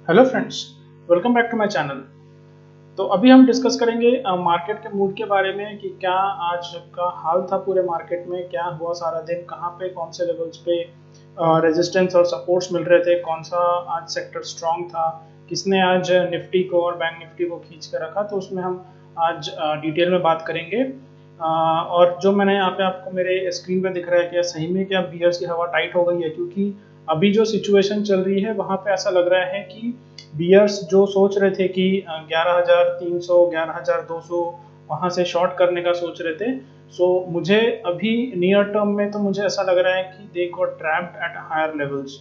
Hello friends, welcome back to my channel. तो अभी हम डिस्कस करेंगे मार्केट के मूड के बारे में कि क्या आज का हाल था पूरे मार्केट में, क्या हुआ सारा दिन, कहाँ पे कौन से लेवल्स पे रेजिस्टेंस और सपोर्ट्स मिल रहे थे, कौन सा आज सेक्टर स्ट्रांग था, किसने आज निफ्टी को और बैंक निफ्टी को खींच कर रखा। तो उसमें हम आज डिटेल में बात करेंगे। और जो मैंने यहाँ पे आपको मेरे स्क्रीन पे दिख रहा है, क्या सही में क्या बियर्स की हवा टाइट हो गई है? क्योंकि अभी जो सिचुएशन चल रही है वहाँ पे ऐसा लग रहा है कि बियर्स जो सोच रहे थे कि 11,300 11,200 वहाँ से शॉर्ट करने का सोच रहे थे। सो मुझे अभी नियर टर्म में तो मुझे ऐसा लग रहा है कि they got trapped at higher levels.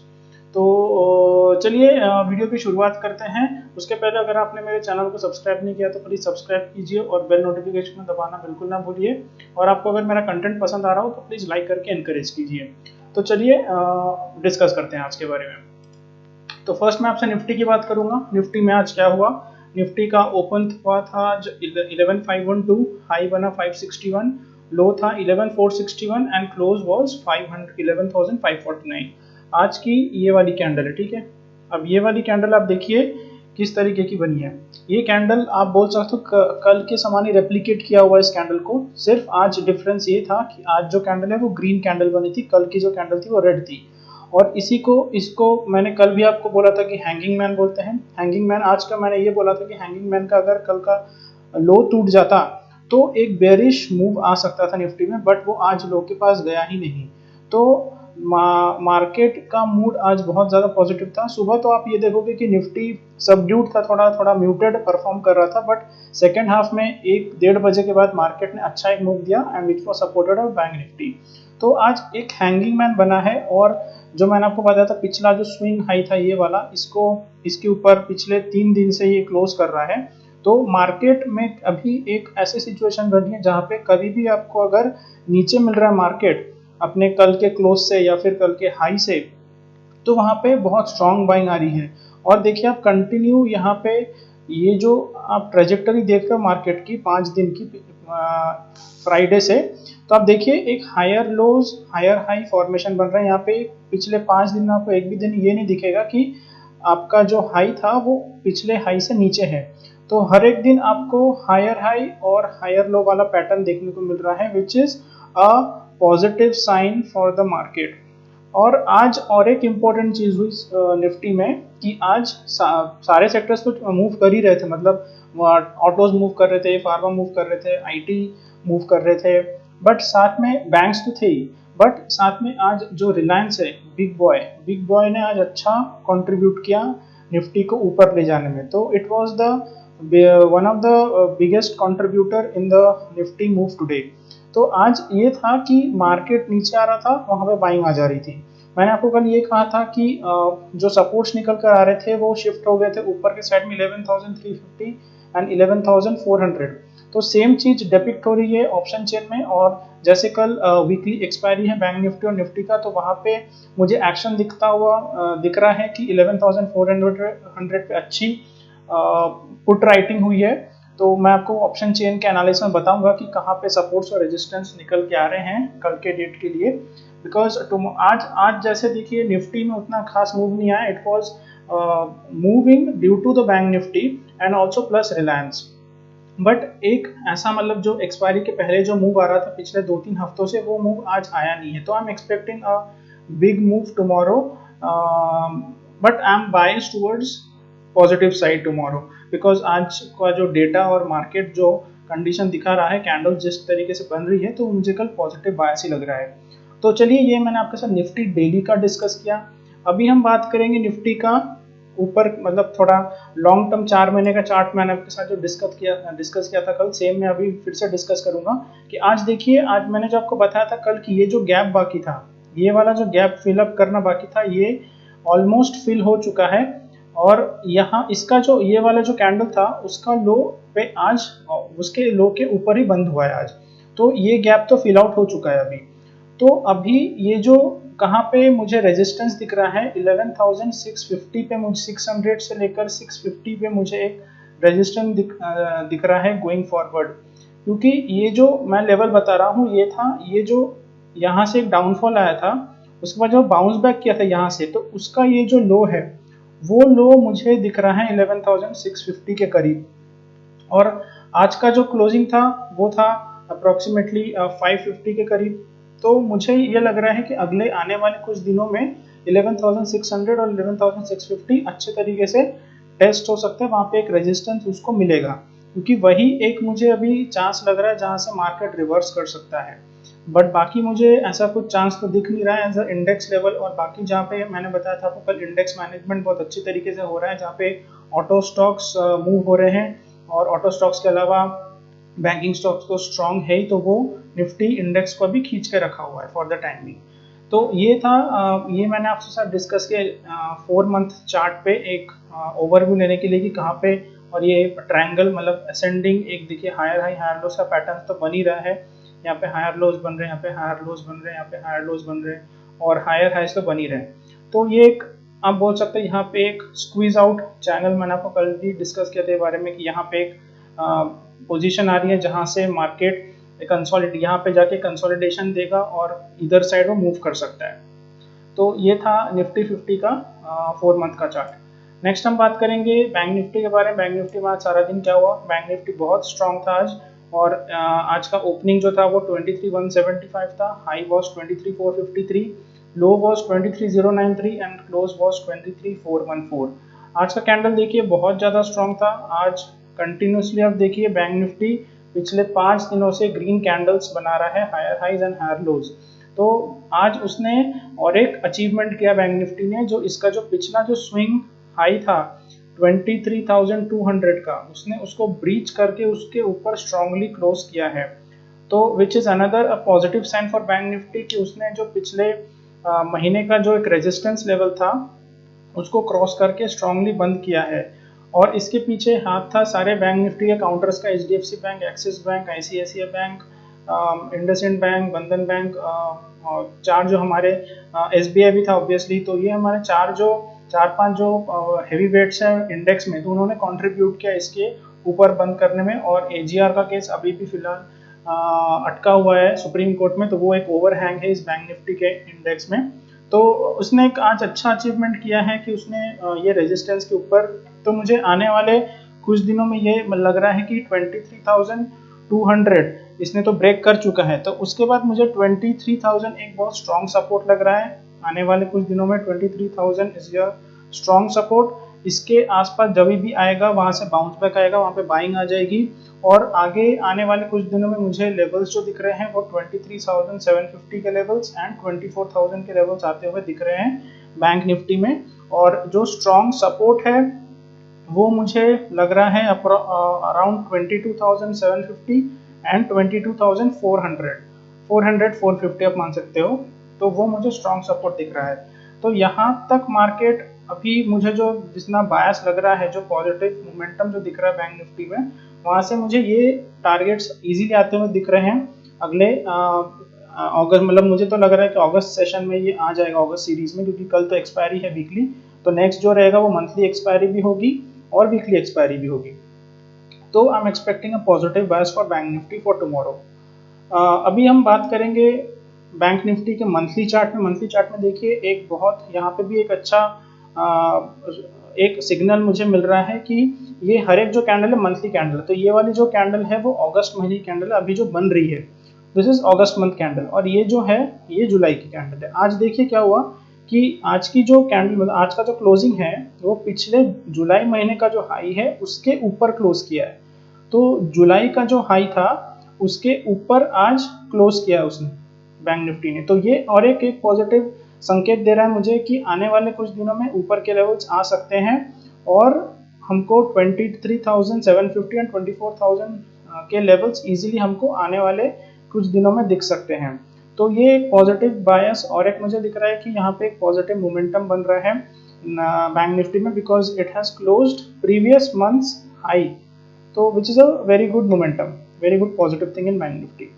तो चलिए वीडियो की शुरुआत करते हैं। उसके पहले अगर आपने मेरे चैनल को सब्सक्राइब नहीं किया तो प्लीज़ सब्सक्राइब कीजिए और बेल नोटिफिकेशन दबाना बिल्कुल ना भूलिए। और आपको अगर मेरा कंटेंट पसंद आ रहा हो तो प्लीज़ लाइक करके इनकरेज कीजिए। तो चलिए डिस्कस करते हैं आज के बारे में। तो फर्स्ट मैं आपसे निफ्टी की बात करूंगा। निफ्टी में आज क्या हुआ? निफ्टी का ओपन हुआ था आज 11,512, हाई बना 561, लो था 11,461 एंड क्लोज वाज 11,549। आज की ये वाली कैंडल है, ठीक है। अब ये वाली कैंडल आप देखिए किस तरीके की बनी है। ये कैंडल आप बोल सकते हो कल के समान ही रेप्लिकेट किया हुआ इस कैंडल को। सिर्फ आज डिफरेंस ये था कि आज जो कैंडल है वो ग्रीन कैंडल बनी थी, कल की जो कैंडल थी वो रेड थी। और इसको मैंने कल भी आपको बोला था कि हैंगिंग मैन बोलते हैं। हैंगिंग मैन आज का मैंने ये बोला था कि हैंगिंग मैन का अगर कल का लो टूट जाता तो एक बेरिश मूव आ सकता था निफ्टी में, बट वो आज लो के पास गया ही नहीं। तो मार्केट का मूड आज बहुत ज़्यादा पॉजिटिव था। सुबह तो आप ये देखोगे कि निफ्टी सबड्यूड था, थोड़ा थोड़ा म्यूटेड परफॉर्म कर रहा था, बट सेकेंड हाफ में 1-1:30 के बाद मार्केट ने अच्छा एक मूव दिया and which was supported of bank Nifty. तो आज एक हैंगिंग मैन बना है। और जो मैंने आपको बताया था पिछला जो स्विंग हाई था ये वाला, इसके ऊपर पिछले 3 दिन से ये क्लोज कर रहा है। तो मार्केट में अभी एक ऐसी सिचुएशन बनी है जहाँ पे कभी भी आपको अगर नीचे मिल रहा है मार्केट अपने कल के क्लोज से या फिर कल के हाई से, तो वहाँ पे बहुत स्ट्रांग बाइंग आ रही है। और देखिए आप कंटिन्यू यहाँ पे ये जो आप ट्रेजेक्टरी देख रहे हो मार्केट की 5 दिन की फ्राइडे से, तो आप देखिए एक higher lows higher high formation बन रहा है यहाँ पे। पिछले 5 दिन में आपको एक भी दिन ये नहीं दिखेगा कि आपका जो हाई था वो पिछले हाई से नीचे है। तो हर एक दिन आपको हायर हाई और हायर लो वाला पैटर्न देखने को मिल रहा है, which is a positive sign for the market. और आज और एक इम्पॉर्टेंट चीज हुई निफ्टी में कि आज सारे सेक्टर्स तो मूव कर ही रहे थे, मतलब ऑटोज मूव कर रहे थे, फार्मा मूव कर रहे थे, आईटी मूव कर रहे थे, बट साथ में बैंक्स तो थे ही। बट साथ में आज जो रिलायंस है, बिग बॉय ने आज अच्छा कंट्रीब्यूट किया निफ्टी को ऊपर ले जाने में। तो it was the one of the biggest contributor in the Nifty move today. तो आज ये था कि मार्केट नीचे आ रहा था, वहां पे बाइंग आ जा रही थी। मैंने आपको कल ये कहा था कि जो सपोर्ट्स निकल कर आ रहे थे वो शिफ्ट हो गए थे ऊपर के साइड में 11,350 एंड 11,400। तो सेम चीज डिपिक्ट हो रही है ऑप्शन चेन में। और जैसे कल वीकली एक्सपायरी है बैंक निफ्टी और निफ्टी का, तो वहां पे मुझे एक्शन दिख रहा है कि 11,400 पे अच्छी पुट राइटिंग हुई है। तो मैं आपको ऑप्शन चेन के एनालिसिस में बताऊंगा कि कहाँ पे सपोर्ट्स और रेजिस्टेंस निकल के आ रहे हैं कल के डेट के लिए। बिकॉज आज जैसे देखिए निफ्टी में उतना खास मूव नहीं आया। It was moving due to the bank Nifty and also plus Reliance. But एक ऐसा मतलब जो एक्सपायरी के पहले जो मूव आ रहा था पिछले 2-3 हफ्तों से, वो मूव आज आया नहीं है। तो I am expecting a big move tomorrow, but I am biased towards positive side tomorrow. Because आज का जो डेटा और मार्केट जो कंडीशन दिखा रहा है, कैंडल जिस तरीके से बन रही है, तो मुझे कल पॉजिटिव बायस ही लग रहा है। तो चलिए ये मैंने आपके साथ निफ्टी डेली का डिस्कस किया। अभी हम बात करेंगे निफ्टी का ऊपर, मतलब थोड़ा लॉन्ग टर्म 4 महीने का चार्ट मैंने आपके साथ जो डिस्कस किया था कल, सेम मैं अभी फिर से डिस्कस करूंगा। कि आज देखिए, आज मैंने जो आपको बताया था कल कि ये जो गैप बाकी था, ये वाला जो गैप फिलअप करना बाकी था, ये ऑलमोस्ट फिल हो चुका है। और यहाँ इसका जो ये वाला जो कैंडल था उसका लो पे आज उसके लो के ऊपर ही बंद हुआ है आज। तो ये गैप तो फिल आउट हो चुका है अभी। तो अभी ये जो कहाँ पे मुझे रेजिस्टेंस दिख रहा है 11,650 पे, मुझे 600 से लेकर 650 पे मुझे एक रेजिस्टेंस दिख रहा है गोइंग फॉरवर्ड। क्योंकि ये जो मैं लेवल बता रहा हूँ ये था, ये जो यहाँ से एक डाउनफॉल आया था, उसके बाद जो बाउंस बैक किया था यहाँ से, तो उसका ये जो लो है वो लो मुझे दिख रहा है 11,650 के करीब, और आज का जो क्लोजिंग था वो था अप्रोक्सीमेटली 550 के करीब। तो मुझे ये लग रहा है कि अगले आने वाले कुछ दिनों में 11,600 और 11,650 अच्छे तरीके से टेस्ट हो सकते हैं, वहाँ पे एक रेजिस्टेंस उसको मिलेगा, क्योंकि वही एक मुझे अभी चांस लग रहा है जहाँ से मार्केट रिवर्स कर सकता है। बट बाकी मुझे ऐसा कुछ चांस तो दिख नहीं रहा है एज अ इंडेक्स लेवल। और बाकी जहाँ पे मैंने बताया था आपको कल, इंडेक्स मैनेजमेंट बहुत अच्छी तरीके से हो रहा है, जहाँ पे ऑटो स्टॉक्स मूव हो रहे हैं, और ऑटो स्टॉक्स के अलावा बैंकिंग स्टॉक्स तो स्ट्रांग है ही, तो वो निफ्टी इंडेक्स को भी खींच के रखा हुआ है फॉर द टाइमिंग। तो ये था, ये मैंने आपके साथ डिस्कस किया 4 मंथ चार्ट पे एक ओवरव्यू लेने के लिए कि कहाँ पे, और ये ट्रायंगल मतलब असेंडिंग, एक देखिए हायर हाई हायर लोज का पैटर्न तो बन ही रहा है, यहाँ पे हायर लोज बन रहे हैं, यहाँ पे हायर लोज बन रहे हैं, यहाँ पे हायर लोज बन रहे हैं, और हायर हाइज तो बन ही रहे हैं। तो ये एक आप बोल सकते हैं यहाँ पे एक स्क्वीज आउट चैनल, मैंने आपको कल भी डिस्कस किया था इस बारे में कि यहाँ पे एक पोजीशन आ रही है जहाँ से मार्केट कंसोलिडेट, यहाँ पे जाके कंसोलिडेशन देगा और इधर साइड वो मूव कर सकता है। तो ये था निफ्टी 50 का 4 मंथ का चार्ट। नेक्स्ट हम बात करेंगे बैंक निफ्टी के बारे में। बैंक निफ्टी में आज सारा दिन क्या हुआ, बैंक निफ्टी बहुत स्ट्रांग था आज, और आज का ओपनिंग जो था वो 23,175 था, high was 23,453, low was 23,093 and close was 23,414। आज का कैंडल देखिए बहुत ज़्यादा स्ट्रांग था। आज कंटिन्यूसली आप देखिए बैंक निफ्टी पिछले 5 दिनों से ग्रीन कैंडल्स बना रहा है, higher highs and higher lows. तो आज उसने और एक अचीवमेंट किया बैंक निफ्टी ने, जो इसका जो पिछला जो स्विंग हाई था 23,200 का, उसने उसको ब्रीच करके उसके ऊपर स्ट्रांगली क्लोज किया है। तो which is another a positive sign for bank Nifty कि उसने जो पिछले महीने का जो एक रेजिस्टेंस लेवल था उसको क्रॉस करके स्ट्रांगली बंद किया है। और इसके पीछे हाथ था सारे बैंक निफ्टी के काउंटर्स का, HDFC bank, axis bank, ICICI bank, IndusInd bank, बंधन बैंक, चार जो हमारे एसबीआई भी था ऑब्वियसली। तो ये हमारे चार पांच जो हेवी वेट्स हैं इंडेक्स में, तो उन्होंने कंट्रीब्यूट किया इसके ऊपर बंद करने में। और एजीआर का केस अभी भी फिलहाल अटका हुआ है सुप्रीम कोर्ट में, तो वो एक ओवरहैंग है इस बैंक निफ्टी के इंडेक्स में। तो उसने एक आज अच्छा अचीवमेंट किया है कि उसने ये रेजिस्टेंस के ऊपर, तो मुझे आने वाले कुछ दिनों में ये लग रहा है कि 23,200 इसने तो ब्रेक कर चुका है, तो उसके बाद मुझे 23,000 एक बहुत स्ट्रॉन्ग सपोर्ट लग रहा है। आने वाले कुछ दिनों में 23,000 इज योर स्ट्रॉन्ग सपोर्ट। इसके आसपास जब भी आएगा वहां से बाउंस बैक आएगा, वहां पे बाइंग आ जाएगी। और आगे आने वाले कुछ दिनों में मुझे लेवल्स जो दिख रहे हैं वो 23,750 के लेवल्स एंड 24,000 के लेवल्स आते हुए दिख रहे हैं बैंक निफ्टी में। और जो स्ट्रॉन्ग सपोर्ट है वो मुझे लग रहा है अराउंड 22,750 एंड 22,400, 450 आप मान सकते हो। तो वो मुझे स्ट्रॉन्ग सपोर्ट दिख रहा है। तो यहाँ तक मार्केट अभी मुझे जो जितना बायस लग रहा है, जो पॉजिटिव मोमेंटम जो दिख रहा है बैंक निफ्टी में, वहां से मुझे ये टारगेट्स इजीली आते हुए दिख रहे हैं अगले अगस्त, मतलब मुझे तो लग रहा है कि अगस्त सेशन में ये आ जाएगा, अगस्त सीरीज में, क्योंकि कल तो एक्सपायरी है वीकली। तो नेक्स्ट जो रहेगा वो मंथली एक्सपायरी भी होगी और वीकली एक्सपायरी भी होगी। तो I am expecting a positive bias for bank Nifty for tomorrow. अभी हम बात करेंगे बैंक निफ्टी के मंथली चार्ट में। मंथली चार्ट में देखिए एक बहुत यहाँ पे भी एक अच्छा एक सिग्नल मुझे मिल रहा है कि ये हर एक जो कैंडल है मंथली कैंडल, तो ये वाली जो कैंडल है वो अगस्त महीने की कैंडल है अभी जो बन रही है, this is August month candle. और ये जो है ये जुलाई की कैंडल है। आज देखिए क्या हुआ कि आज की जो कैंडल, मतलब आज का जो क्लोजिंग है वो पिछले जुलाई महीने का जो हाई है उसके ऊपर क्लोज किया है। तो जुलाई का जो हाई था उसके ऊपर आज क्लोज किया उसने बैंक निफ्टी ने। तो ये और एक पॉजिटिव संकेत दे रहा है मुझे कि आने वाले कुछ दिनों में ऊपर के लेवल्स आ सकते हैं, और हमको 23,750 एंड 24,000 के लेवल्स इजीली हमको आने वाले कुछ दिनों में दिख सकते हैं। तो ये एक पॉजिटिव बायस और एक मुझे दिख रहा है कि यहाँ पे एक पॉजिटिव मोमेंटम बन रहा है बैंक निफ्टी में, because it has closed previous months high. तो which is a very good momentum, very good positive thing in bank Nifty.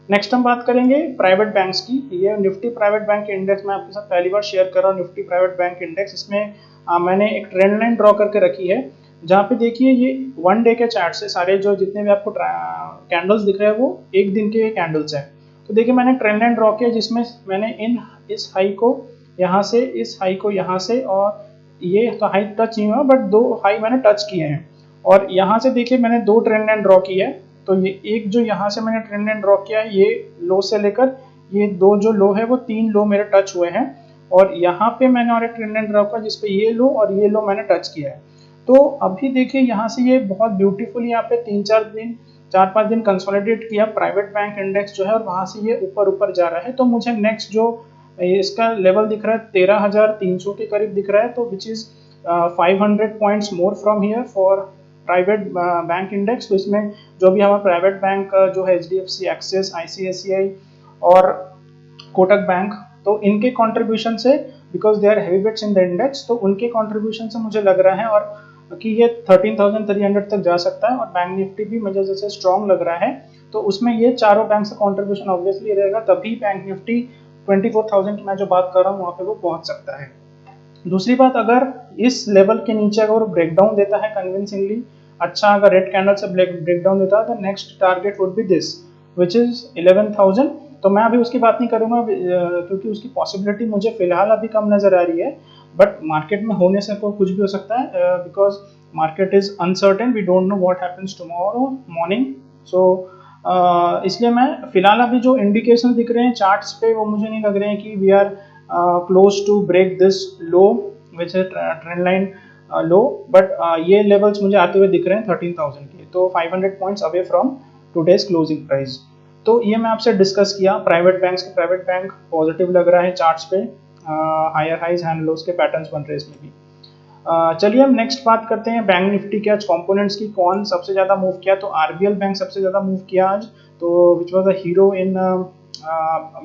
Next हम बात करेंगे प्राइवेट बैंक्स की। ये निफ्टी प्राइवेट बैंक इंडेक्स मैं आपके साथ पहली बार शेयर कर रहा हूँ, निफ्टी प्राइवेट बैंक इंडेक्स। इसमें मैंने एक ट्रेंड लाइन ड्रॉ करके रखी है, जहाँ पे देखिए ये 1 डे के चार्ट से सारे जो जितने भी आपको कैंडल्स दिख रहे हैं वो एक दिन के कैंडल्स हैं। तो देखिए मैंने ट्रेंड लाइन ड्रॉ किया जिसमें मैंने इस हाई को यहाँ से, इस हाई को यहाँ से, और ये तो हाई टच नहीं हुआ, बट 2 हाई मैंने टच किए हैं। और यहाँ से देखिए मैंने 2 ट्रेंड लाइन ड्रॉ की है। तो ये एक जो यहाँ से मैंने ट्रेंड लाइन ड्रॉ किया है, ये लो से लेकर ये 2 जो लो है वो 3 लो मेरे टच हुए हैं। और यहाँ पे मैंने और एक ट्रेंड लाइन ड्रॉ किया जिसपे ये लो और ये लो मैंने टच किया है। तो अभी देखिए यहाँ से ये बहुत ब्यूटीफुल यहाँ पे 4-5 दिन कंसोलिडेट किया प्राइवेट बैंक इंडेक्स जो है, और वहां से ये ऊपर ऊपर जा रहा है। तो मुझे नेक्स्ट जो इसका लेवल दिख रहा है 13,300 के करीब दिख रहा है, तो which is 500 points more from here for private bank index. तो इसमें जो भी हमारा प्राइवेट बैंक जो है HDFC, एक्सिस, ICICI और कोटक बैंक, तो इनके कंट्रीब्यूशन से, because they are heavy weights in the index, तो उनके कंट्रीब्यूशन से मुझे लग रहा है और कि ये 13,300 तक जा सकता है। और बैंक निफ्टी भी मुझे जैसे स्ट्रॉन्ग लग रहा है, तो उसमें ये चारों बैंक से कंट्रीब्यूशन ऑब्वियसली रहेगा, तभी बैंक निफ्टी 24,000 की मैं जो बात कर रहा हूँ वहाँ पे वो पहुंच सकता है। दूसरी बात, अगर इस लेवल के नीचे अगर वो ब्रेकडाउन देता है कन्विंसिंगली, अच्छा अगर रेड कैंडल से ब्रेकडाउन देता है, तो next target would be this which is 11,000। तो मैं अभी उसकी बात नहीं करूंगा क्योंकि उसकी पॉसिबिलिटी मुझे फिलहाल अभी कम नजर आ रही है, बट मार्केट में होने से कुछ भी हो सकता है, because market is uncertain, we don't know what happens tomorrow morning. So इसलिए मैं फिलहाल अभी जो इंडिकेशन दिख रहे हैं चार्ट्स पे वो मुझे नहीं लग रहे हैं कि we are close to break this low which है ट्रेंड लाइन लो, बट ये लेवल्स मुझे आते हुए दिख रहे हैं 13,000 के, तो 500 points away from today's closing price. तो ये मैं आपसे डिस्कस किया प्राइवेट बैंक्स के। प्राइवेट बैंक पॉजिटिव लग रहा है चार्ट्स पे, हायर हाइज एंड लोज के पैटर्न्स बन रहे हैं इसमें भी। चलिए हम नेक्स्ट बात करते हैं बैंक निफ्टी के आज कंपोनेंट्स की, कौन सबसे ज्यादा मूव किया। तो RBL बैंक सबसे ज्यादा मूव किया आज, तो which was a hero in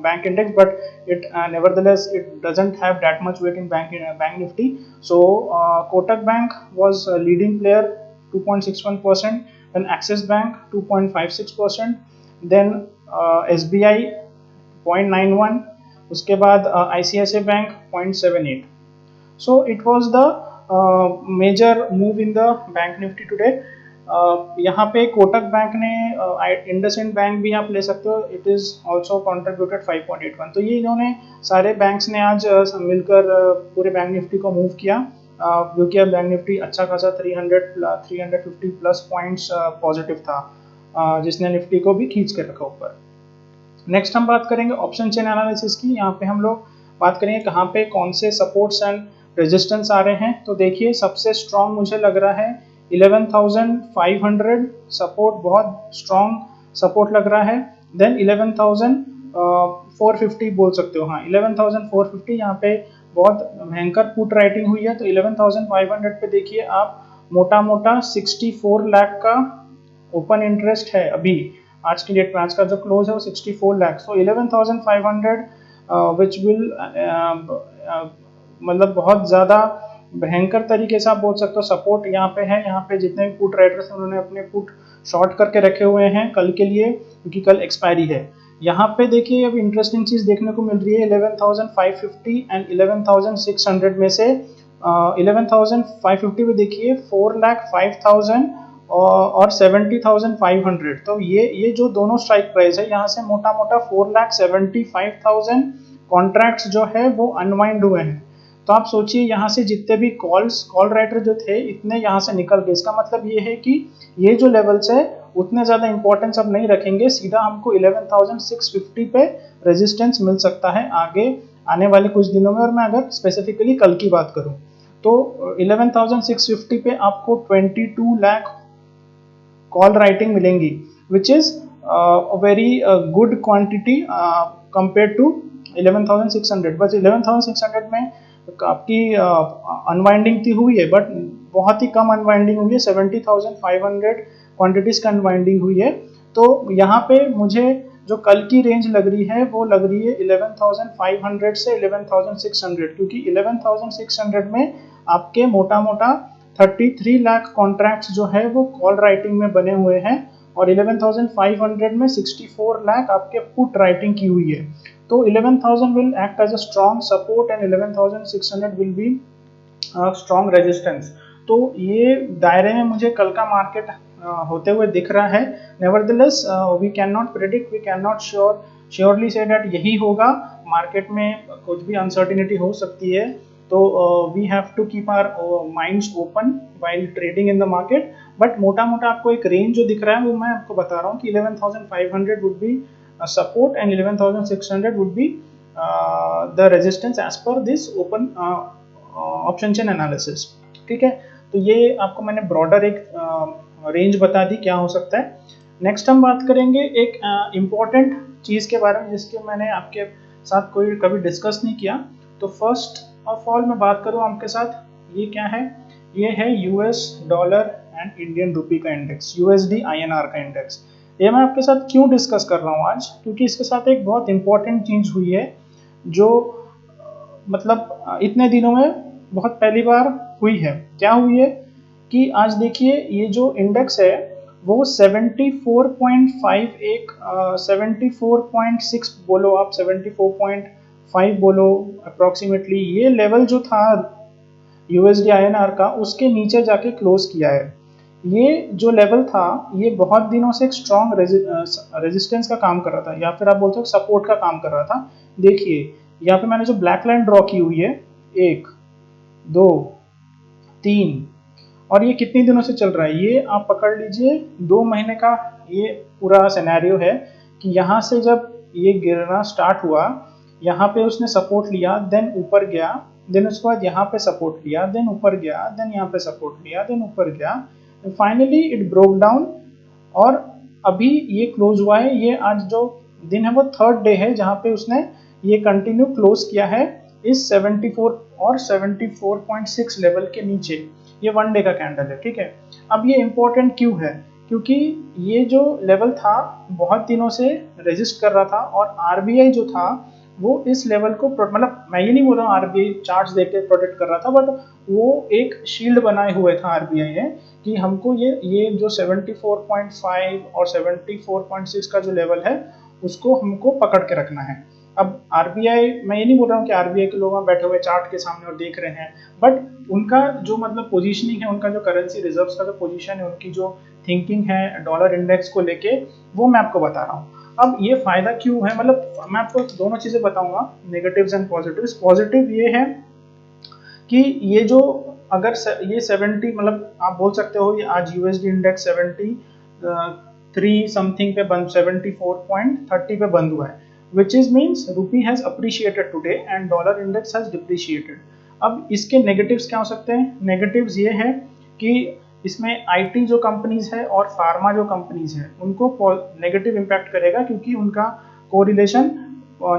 bank index, but it nevertheless it doesn't have that much weight in bank nifty. So Kotak Bank was a leading player 2.61%, then Axis Bank 2.56%, then SBI 0.91, उसके बाद ICICI Bank 0.78. So it was the major move in the bank nifty today. यहाँ पे Kotak bank ने, IndusInd bank भी आप ले सकते हो, इट इज ऑल्सो कॉन्ट्रीब्यूटेड 5.81। तो ये इन्होंने सारे बैंक्स ने आज मिलकर पूरे बैंक निफ्टी को मूव किया, क्योंकि अब बैंक निफ्टी अच्छा खासा 350 प्लस पॉइंट्स पॉजिटिव था, जिसने निफ्टी को भी खींच के रखा ऊपर। नेक्स्ट हम बात करेंगे ऑप्शन चेन एनालिसिस की। यहाँ पे हम लोग बात करेंगे कहाँ पे कौन से सपोर्ट्स एंड रेजिस्टेंस आ रहे हैं। तो देखिए सबसे स्ट्रॉन्ग मुझे लग रहा है 11,500 सपोर्ट, बहुत स्ट्रॉन्ग सपोर्ट लग रहा है। देन 11,450 बोल सकते हो, हाँ 11,450 यहाँ पे बहुत भयंकर पुट राइटिंग हुई है। तो 11,500 पे देखिए आप मोटा मोटा 64 लाख का ओपन इंटरेस्ट है अभी आज की डेट में, आज का जो क्लोज है वो 64 लाख। सो 11,500 विच विल मतलब बहुत ज़्यादा भयंकर तरीके से आप बोल सकते हो सपोर्ट यहाँ पे है। यहाँ पे जितने भी पुट राइटर्स हैं उन्होंने अपने पुट शॉर्ट करके रखे हुए हैं कल के लिए, क्योंकि कल एक्सपायरी है। यहाँ पे देखिए अब इंटरेस्टिंग चीज देखने को मिल रही है, 11,550 एंड 11,600 में से 11,550 में देखिए 4,05,000 और 70,500। तो ये जो दोनों स्ट्राइक प्राइस है, यहाँ से मोटा मोटा 4,75,000 कॉन्ट्रैक्ट्स जो है वो अनवाइंड हुए हैं। तो आप सोचिए यहाँ से जितने भी कॉल राइटर जो थे इतने यहाँ से निकल गए। इसका मतलब ये है कि ये जो लेवल्स है उतने ज्यादा इंपॉर्टेंस अब नहीं रखेंगे, सीधा हमको 11,650 पे रेजिस्टेंस मिल सकता है आगे आने वाले कुछ दिनों में। और मैं अगर स्पेसिफिकली कल की बात करूं तो 11,650 पे आपको 22 लाख कॉल राइटिंग मिलेंगी, which is very good quantity compare to 11,600। बस 11,600 में आपकी अनवाइंडिंग हुई है, बट बहुत ही कम अनवाइंडिंग हुई है, 70,500 क्वांटिटीज का अनवाइंडिंग हुई है। तो यहाँ पे मुझे जो कल की रेंज लग रही है वो लग रही है 11,500 से 11,600, क्योंकि 11,600 में आपके मोटा मोटा 33 लाख कॉन्ट्रैक्ट्स जो है वो कॉल राइटिंग में बने हुए हैं, और 11,500 में 64 लाख आपके पुट राइटिंग की हुई है। तो 11,000 will act as a strong support and 11,600 will be strong resistance। तो ये दायरे में मुझे कल का मार्केट होते हुए दिख रहा है। Nevertheless, we cannot predict, we cannot surely say that यही होगा, मार्केट में कुछ भी अनसर्टिनिटी हो सकती है। तो we have to keep our minds open while trading in the market. But मोटा मोटा आपको एक रेंज जो दिख रहा है वो मैं आपको बता रहा हूँ कि 11,500 would be support and 11,600 would be the resistance as per this open option chain analysis. ठीक है, तो ये आपको मैंने ब्रॉडर एक रेंज बता दी क्या हो सकता है। नेक्स्ट हम बात करेंगे एक इम्पॉर्टेंट चीज़ के बारे में जिसके मैंने आपके साथ कोई कभी डिस्कस नहीं किया। तो फर्स्ट ऑफ ऑल मैं बात करूँ आपके साथ, ये क्या है, ये है US dollar and Indian rupee का इंडेक्स, यूएसडी आईएनआर का इंडेक्स। ये मैं आपके साथ क्यों डिस्कस कर रहा हूँ आज, क्योंकि इसके साथ एक बहुत इंपॉर्टेंट चीज़ हुई है जो मतलब इतने दिनों में बहुत पहली बार हुई है। क्या हुई है कि आज देखिए ये जो इंडेक्स है वो 74.5 74.6 बोलो आप, 74.5 बोलो अप्रोक्सीमेटली, ये लेवल जो था यूएसडी आईएनआर का उसके नीचे जाके क्लोज किया है। ये जो लेवल था ये बहुत दिनों से एक स्ट्रॉन्ग रेजिस्टेंस का काम कर रहा था, या फिर आप बोलते हो सपोर्ट का काम कर रहा था। देखिए यहाँ पे मैंने जो ब्लैक लाइन ड्रॉ की हुई है, 1 2 3, और ये कितने दिनों से चल रहा है, ये आप पकड़ लीजिए 2 महीने का ये पूरा सिनेरियो है कि यहाँ से जब ये गिरना स्टार्ट हुआ, यहाँ पे उसने सपोर्ट लिया, देन ऊपर गया, देन उसके बाद यहाँ पे सपोर्ट लिया, देन ऊपर गया, देन यहाँ पे सपोर्ट लिया, देन ऊपर गया, फाइनली इट ब्रोक डाउन और अभी ये क्लोज हुआ है। ये आज जो दिन है वो थर्ड डे है जहाँ पे उसने ये कंटिन्यू क्लोज किया है इस 74 और 74.6 लेवल के नीचे। ये 1 डे का कैंडल है। ठीक है, अब ये इंपॉर्टेंट क्यों है, क्योंकि ये जो लेवल था बहुत दिनों से रेजिस्ट कर रहा था और आरबीआई जो था वो इस लेवल को, मतलब मैं ये नहीं बोल रहा हूँ आरबीआई चार्ट्स देके प्रोटेक्ट कर रहा था, बट वो एक शील्ड बनाए हुए था आरबीआई ने कि हमको ये जो 74.5 और 74.6 का जो लेवल है उसको हमको पकड़ के रखना है। अब आरबीआई, मैं ये नहीं बोल रहा हूँ कि आरबीआई के लोग बैठे हुए चार्ट के सामने और देख रहे हैं, बट उनका जो मतलब पोजीशनिंग है, उनका जो करेंसी रिजर्व्स का जो पोजीशन है, उनकी जो थिंकिंग है डॉलर इंडेक्स को लेके, वो मैं आपको बता रहा हूँ। अब ये फायदा क्यों है, मतलब मैं आपको दोनों चीजें बताऊंगा, नेगेटिव्स एंड पॉजिटिव्स। पॉजिटिव ये है कि ये जो अगर ये 70, मतलब आप बोल सकते हो ये आज यूएसडी इंडेक्स 73 समथिंग पे बंद, 74.30 पे बंद हुआ है, which is means rupee has appreciated today and dollar index has depreciated। अब इसके नेगेटिव्स क्या हो सकते हैं, नेगेटिव्स ये है कि इसमें आईटी जो कंपनीज है और फार्मा जो कंपनीज है उनको नेगेटिव इम्पैक्ट करेगा, क्योंकि उनका कोरिलेशन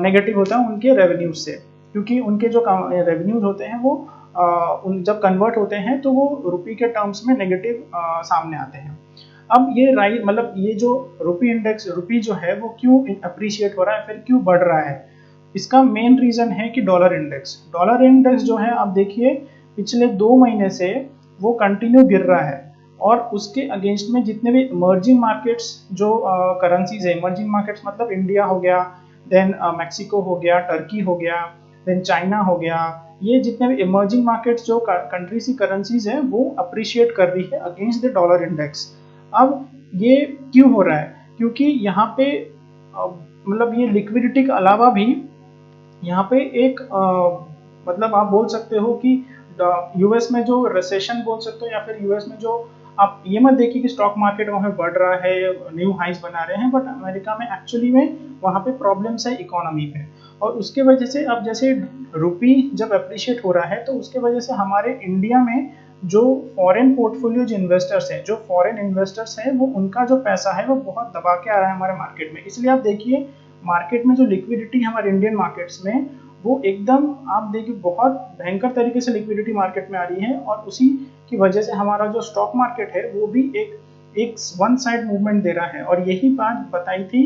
नेगेटिव होता है उनके रेवेन्यूज से, क्योंकि उनके जो रेवेन्यूज होते हैं वो जब कन्वर्ट होते हैं तो वो रुपी के टर्म्स में नेगेटिव सामने आते हैं। अब ये मतलब ये जो रुपी इंडेक्स, रुपी जो है वो क्यों अप्रिशिएट हो रहा है, फिर क्यों बढ़ रहा है, इसका मेन रीजन है कि डॉलर इंडेक्स जो है आप देखिए पिछले 2 महीने से वो कंटिन्यू गिर रहा है, और उसके अगेंस्ट में जितने भी इमर्जिंग मार्केट्स जो करेंसीज है, इमर्जिंग मार्केट्स मतलब इंडिया हो गया, देन मैक्सिको हो गया, टर्की हो गया, देन चाइना हो गया, ये जितने भी इमर्जिंग मार्केट्स जो कंट्रीज की करेंसीज है वो अप्रिशिएट कर रही है अगेंस्ट द डॉलर इंडेक्स। अब ये क्यों हो रहा है, क्योंकि यहाँ पे मतलब ये लिक्विडिटी के अलावा भी यहाँ पे एक मतलब आप बोल सकते हो कि यूएस में जो रिसेशन बोल सकते हो, या फिर यूएस में जो आप ये मत देखिए कि स्टॉक मार्केट वहाँ पे बढ़ रहा है, न्यू हाइस बना रहे हैं, बट अमेरिका में एक्चुअली में वहाँ पे प्रॉब्लम्स है इकोनॉमी में, और उसके वजह से अब जैसे रुपी जब अप्रिशिएट हो रहा है तो उसके वजह से हमारे इंडिया में जो फॉरेन पोर्टफोलियो जो इन्वेस्टर्स हैं, जो फॉरेन इन्वेस्टर्स हैं, वो उनका जो पैसा है वो बहुत दबा के आ रहा है हमारे मार्केट में। इसलिए आप देखिए मार्केट में जो लिक्विडिटी हमारे इंडियन मार्केट्स में वो एकदम आप देखिए बहुत भयंकर तरीके से लिक्विडिटी मार्केट में आ रही है, और उसी की वजह से हमारा जो स्टॉक मार्केट है वो भी एक वन साइड मूवमेंट दे रहा है। और यही बात बताई थी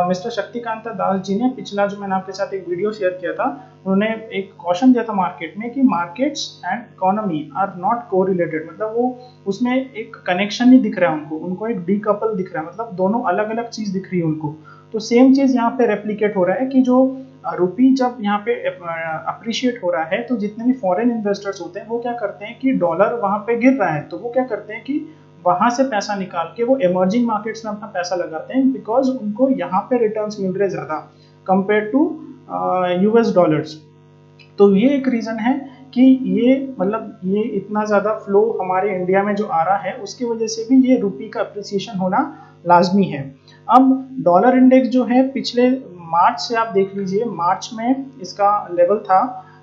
मिस्टर शक्तिकांता दास जी ने, पिछला जो मैंने आपके साथ एक वीडियो शेयर किया था, उन्होंने एक कॉशन दिया था मार्केट में कि markets and economy are not correlated, मतलब वो उसमें एक कनेक्शन नहीं दिख रहा है उनको एक डीकपल दिख रहा है, मतलब दोनों अलग अलग चीज दिख रही है उनको। तो सेम चीज यहाँ पे रेप्लिकेट हो रहा है कि जो रुपी जब यहाँ पे अप्रिशिएट हो रहा है तो जितने भी फॉरेन इन्वेस्टर्स होते हैं वो क्या करते हैं कि डॉलर वहाँ पे गिर रहा है तो वो क्या करते हैं कि वहां से पैसा निकाल के वो इमर्जिंग मार्केट्स में अपना पैसा लगाते हैं, बिकॉज उनको यहाँ पे रिटर्न्स मिल रहे ज्यादा कंपेयर टू यूएस डॉलर्स। तो ये एक रीजन है कि ये मतलब ये इतना ज़्यादा फ्लो हमारे इंडिया में जो आ रहा है उसकी वजह से भी ये रुपये का अप्रिसिएशन होना लाजमी है। अब डॉलर इंडेक्स जो है पिछले मार्च से आप देख लीजिए, मार्च में इसका लेवल था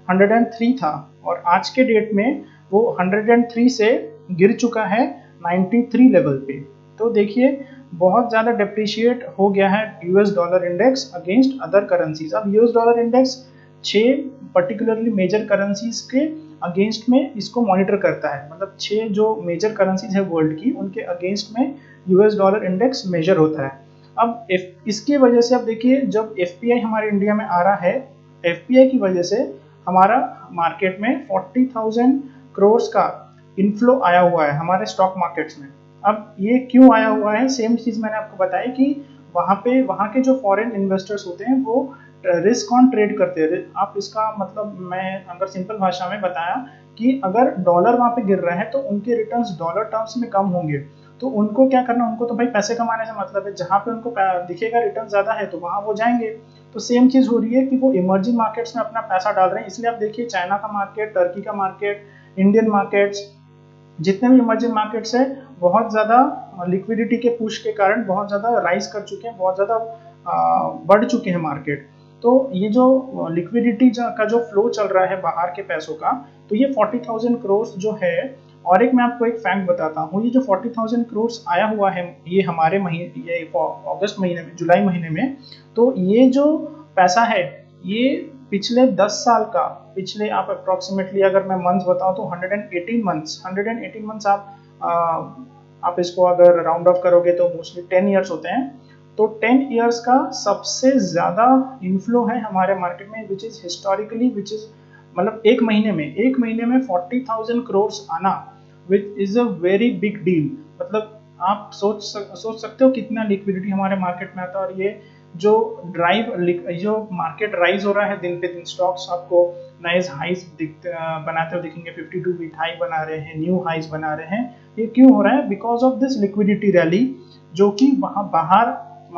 103 था और आज के डेट में वो 103 से गिर चुका है 93 लेवल पे। तो देखिए बहुत ज़्यादा डेप्रिशिएट हो गया है US dollar index against other currencies. अब US dollar index 6 particularly major currencies के अगेंस्ट में इसको मॉनिटर करता है, मतलब 6 जो मेजर करेंसीज है वर्ल्ड की उनके अगेंस्ट में यूएस डॉलर इंडेक्स मेजर होता है। अब इसकी वजह से अब देखिए जब एफपीआई हमारे इंडिया में आ रहा है, एफपीआई की वजह से हमारा मार्केट में 40,000 करोड़ का इनफ्लो आया हुआ है हमारे स्टॉक मार्केट्स में। अब ये क्यों आया हुआ है, सेम चीज़ मैंने आपको बताई कि वहाँ के जो फॉरेन इन्वेस्टर्स होते हैं वो रिस्क ऑन ट्रेड करते हैं। आप इसका मतलब मैं अगर सिंपल भाषा में बताया कि अगर डॉलर वहाँ पे गिर रहा है तो उनके रिटर्न्स डॉलर टर्म्स में कम होंगे, तो उनको क्या करना, उनको तो भाई पैसे कमाने से मतलब है, जहाँ पे उनको दिखेगा रिटर्न ज़्यादा है तो वहाँ वो जाएंगे। तो सेम चीज़ हो रही है कि वो इमर्जिंग मार्केट्स में अपना पैसा डाल रहे हैं। इसलिए आप देखिए चाइना का मार्केट, टर्की का मार्केट, इंडियन मार्केट्स, जितने भी इमर्जिंग मार्केट्स है बहुत ज़्यादा लिक्विडिटी के पुश के कारण बहुत ज़्यादा राइज कर चुके हैं, बहुत ज़्यादा बढ़ चुके हैं मार्केट। तो ये जो लिक्विडिटी का जो फ्लो चल रहा है बाहर के पैसों का, तो ये 40,000 करोड़ जो है। और एक मैं आपको एक फैक्ट बताता हूँ, ये जो 40,000 करोड़ आया हुआ है ये हमारे महीने, ये अगस्त महीने में, जुलाई महीने में, तो ये जो पैसा है ये पिछले 10 साल का, पिछले आप अप्रोक्सीमेटली अगर मैं मंथ्स बताऊं तो 118 मंथ्स आप इसको अगर राउंड ऑफ करोगे तो मोस्टली 10 ईयर्स होते हैं। तो 10 ईयर्स का सबसे ज़्यादा इनफ्लो है हमारे मार्केट में, which is historically, which is मतलब एक महीने में 40,000 करोड़ आना, which is a very big deal. मतलब आप सोच सकते हो कितना लिक्विडिटी हमारे मार्केट में आता है। और ये जो जो मार्केट राइज हो रहा है दिन पे दिन, स्टॉक्स आपको नए हाइज बनाते हुए दिखेंगे, 52 वीक हाई बना रहे हैं, न्यू हाइज बना रहे हैं। ये क्यों हो रहा है? Because of this liquidity rally, जो कि वहाँ बाहर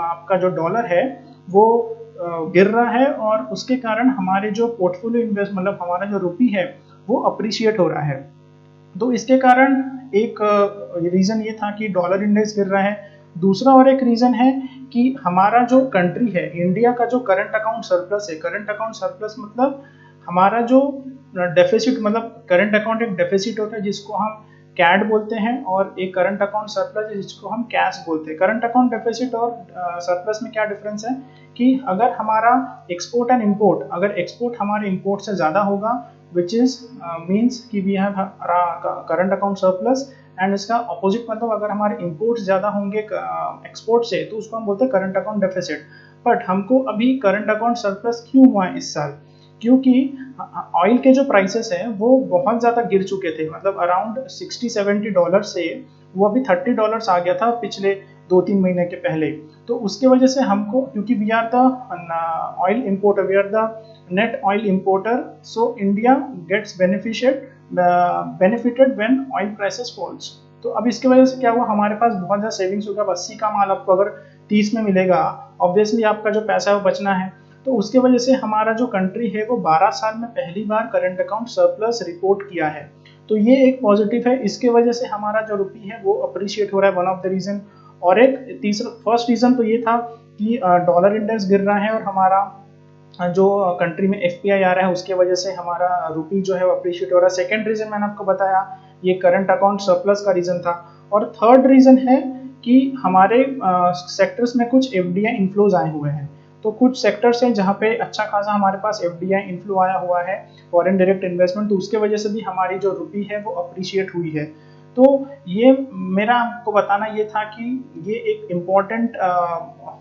आपका जो डॉलर है वो गिर रहा है और उसके कारण हमारे जो पोर्टफोलियो इन्वेस्ट, मतलब हमारा जो रुपी है वो अप्रिशिएट हो रहा है। तो इसके कारण एक रीजन ये था कि डॉलर इंडेक्स गिर रहा है। दूसरा और एक रीजन है कि हमारा जो कंट्री है इंडिया का जो करंट अकाउंट सरप्लस है, करंट अकाउंट सरप्लस मतलब हमारा जो डेफिसिट, मतलब करंट अकाउंट एक डेफिसिट होता है जिसको हम कैड बोलते हैं, और एक करंट अकाउंट सरप्लस है जिसको हम कैश बोलते हैं। करंट अकाउंट डेफिसिट और सरप्लस में क्या डिफरेंस है कि अगर हमारा एक्सपोर्ट एंड इंपोर्ट, अगर एक्सपोर्ट हमारे इंपोर्ट से ज़्यादा होगा विच इज मीन्स कि we have current account surplus, and इसका अपोजिट मतलब अगर हमारे इंपोर्ट्स ज़्यादा होंगे एक्सपोर्ट से तो उसको हम बोलते हैं करंट अकाउंट डेफिसिट। बट हमको अभी करंट अकाउंट सरप्लस क्यों हुआ है इस साल? क्योंकि ऑयल के जो प्राइसेस हैं वो बहुत ज़्यादा गिर चुके थे, मतलब अराउंड $60-70 से वो अभी $30 आ गया था पिछले 2-3 महीने के पहले। तो उसके वजह से हमको, क्योंकि we are the oil importer, we are the net oil importer, so India gets benefited when oil prices falls. तो अब इसकी वजह से क्या हुआ, हमारे पास बहुत ज़्यादा सेविंग्स होगा। 80 का माल आपको अगर 30 में मिलेगा, ऑब्वियसली आपका जो पैसा है वो बचना है। तो उसके वजह से हमारा जो कंट्री है वो 12 साल में पहली बार करंट अकाउंट सरप्लस रिपोर्ट किया है। तो ये एक पॉजिटिव है, इसके वजह से हमारा जो रुपी है वो अप्रिशिएट हो रहा है, वन ऑफ द रीजन। और एक तीसरा, फर्स्ट रीजन तो ये था कि डॉलर इंडेक्स गिर रहा है और हमारा जो कंट्री में एफपीआई आ रहा है उसके वजह से हमारा रुपी जो है वो अप्रिशिएट हो रहा है। सेकंड रीजन मैंने आपको बताया ये करंट अकाउंट सरप्लस का रीजन था। और थर्ड रीजन है कि हमारे सेक्टर्स में कुछ एफडीआई इन्फ्लोज आए हुए हैं। तो कुछ सेक्टर्स हैं जहाँ पे अच्छा खासा हमारे पास एफडीआई इन्फ्लो आया हुआ है, फॉरेन डायरेक्ट इन्वेस्टमेंट, तो उसके वजह से भी हमारी जो रुपी है वो अप्रिशिएट हुई है। तो ये मेरा आपको बताना ये था कि ये एक इम्पॉर्टेंट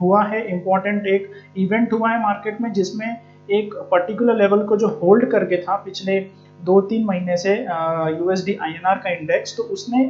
हुआ है, इम्पॉर्टेंट एक इवेंट हुआ है मार्केट में, जिसमें एक पर्टिकुलर लेवल को जो होल्ड करके था पिछले 2-3 महीने से यूएसडी आईएनआर का इंडेक्स, तो उसने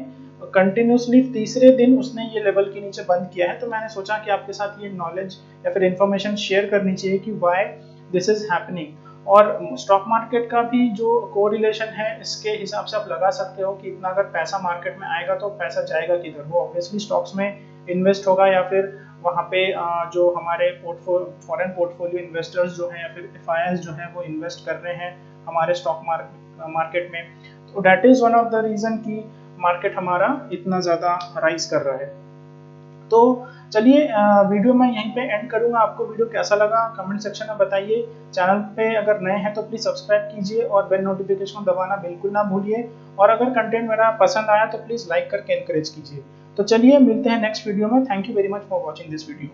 कंटिन्यूसली तीसरे दिन उसने ये लेवल के नीचे बंद किया है। तो मैंने सोचा कि आपके साथ ये नॉलेज या फिर इंफॉर्मेशन शेयर करनी चाहिए कि व्हाई दिस इज हैपनिंग। और स्टॉक मार्केट का भी जो कोरिलेशन है इसके हिसाब से आप लगा सकते हो कि इतना अगर पैसा मार्केट में आएगा तो पैसा जाएगा किधर, वो ऑब्वियसली स्टॉक्स में इन्वेस्ट होगा या फिर वहाँ पे जो हमारे फॉरेन पोर्टफोलियो इन्वेस्टर्स जो हैं या फिर एफआईआईज जो हैं वो इन्वेस्ट कर रहे हैं हमारे स्टॉक मार्केट में। तो that is one of the reason कि मार्केट हमारा इतना ज़्यादा राइज कर रहा है। तो चलिए वीडियो मैं यहीं पे एंड करूंगा। आपको वीडियो कैसा लगा कमेंट सेक्शन में बताइए। चैनल पे अगर नए हैं तो प्लीज़ सब्सक्राइब कीजिए और बेल नोटिफिकेशन दबाना बिल्कुल ना भूलिए। और अगर कंटेंट मेरा पसंद आया तो प्लीज़ लाइक करके एनकरेज कीजिए। तो चलिए मिलते हैं नेक्स्ट वीडियो में। Thank you very much for watching this video.